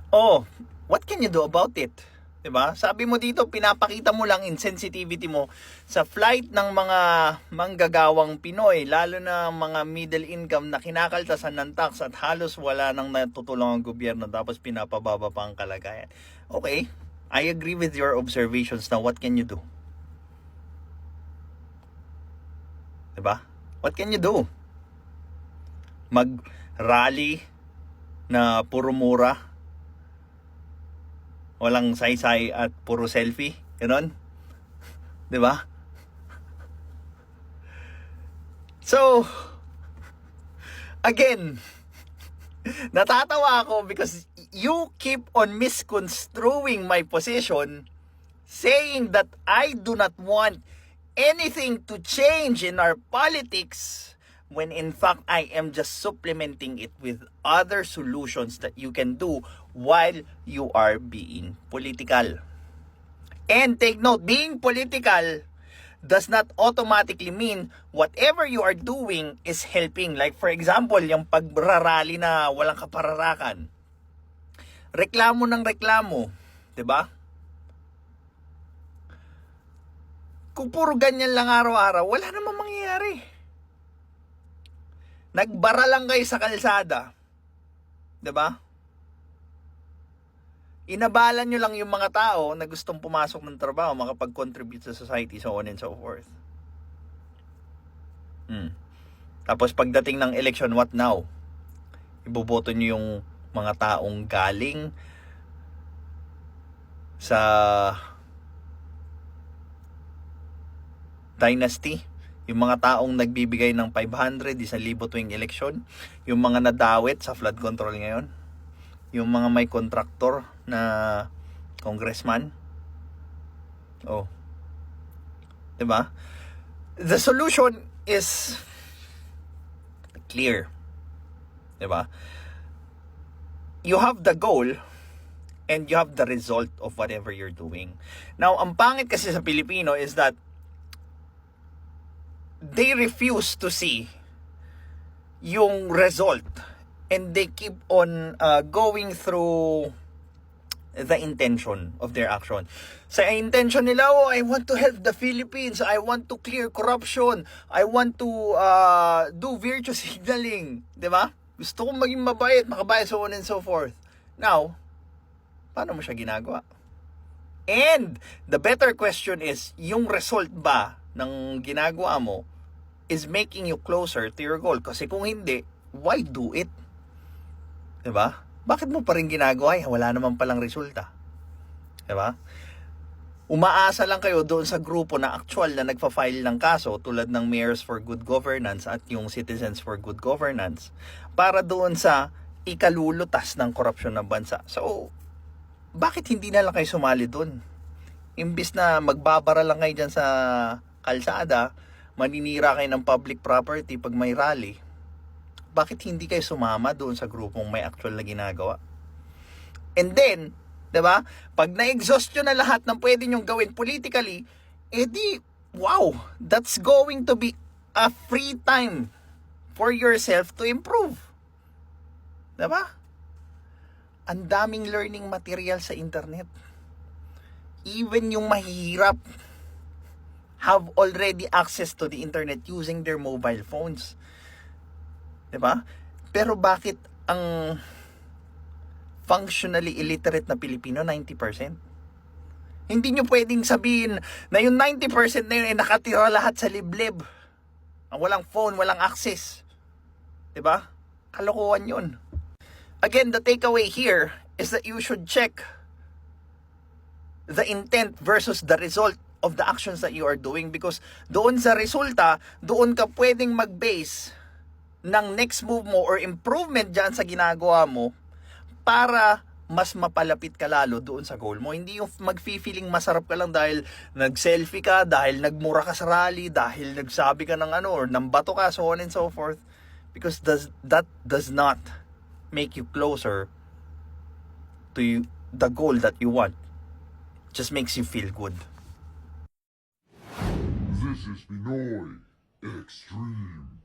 Oh, what can you do about it? 'Di ba? Sabi mo dito, pinapakita mo lang insensitivity mo sa flight ng mga manggagawang Pinoy, lalo na mga middle income na kinakaltasan ng tax at halos wala nang natutulong ang gobyerno tapos pinapababa pa ang kalagayan. Okay, I agree with your observations. Now, what can you do? 'Di ba? What can you do? Mag-rally na puro mura, walang saysay at puro selfie, gano'n, 'di ba? So, again, natatawa ako because you keep on misconstruing my position, saying that I do not want anything to change in our politics, when in fact I am just supplementing it with other solutions that you can do while you are being political. And take note, being political does not automatically mean whatever you are doing is helping. Like for example, yung pagrarally na walang kapararakan. Reklamo ng reklamo, 'di ba? Kung puro ganyan lang araw-araw, wala namang mangyayari. Nagbara lang kayo sa kalsada, 'di ba? Inabalan nyo lang yung mga tao na gustong pumasok ng trabaho, makapag-contribute sa society, so on and so forth. Tapos pagdating ng election, what now? Iboboto nyo yung mga taong galing sa dynasty, yung mga taong nagbibigay ng 500, 1,000 tuwing election, yung mga nadawit sa flood control ngayon, yung mga may kontraktor na congressman. Oh. 'Di ba? The solution is clear. 'Di ba? You have the goal and you have the result of whatever you're doing. Now, ang pangit kasi sa Pilipino is that they refuse to see yung result, and they keep on going through the intention of their action. Sa intention nila, oh, I want to help the Philippines, I want to clear corruption, I want to do virtue signaling, 'di ba? Gusto kong maging mabait, makabayad, so on and so forth. Now, paano mo siya ginagawa? And the better question is, yung result ba ng ginagawa mo is making you closer to your goal? Kasi kung hindi, why do it? 'Di ba? Bakit mo pa rin ginagawa? Wala naman palang resulta. 'Di ba? Umaasa lang kayo doon sa grupo na actual na nagfa-file ng kaso, tulad ng Mayors for Good Governance at yung Citizens for Good Governance, para doon sa ikalulutas ng korupsyon ng bansa. So, bakit hindi na lang kayo sumali doon? Imbis na magbabara lang kayo dyan sa kalsada, maninira kayo ng public property pag may rally, bakit hindi kayo sumama doon sa grupong may actual na ginagawa? And then, 'di ba? Pag na-exhaust nyo na lahat ng pwede nyong gawin politically, edi, wow, that's going to be a free time for yourself to improve. 'Di ba? Ang daming learning material sa internet. Even yung mahihirap have already access to the internet using their mobile phones. 'Di ba? Pero bakit ang functionally illiterate na Pilipino 90%? Hindi nyo pwedeng sabihin na yung 90% na yun ay nakatira lahat sa liblib. Ang walang phone, walang access. 'Di ba? Kalokohan yun. Again, the takeaway here is that you should check the intent versus the result of the actions that you are doing, because doon sa resulta, doon ka pwedeng mag-base ng next move mo or improvement dyan sa ginagawa mo para mas mapalapit ka lalo doon sa goal mo. Hindi yung mag-feeling masarap ka lang dahil nag-selfie ka, dahil nagmura ka sa rally, dahil nagsabi ka ng ano, or ng bato ka, so on and so forth. Because that does not make you closer to the goal that you want. Just makes you feel good. This is Pinoy Extreme.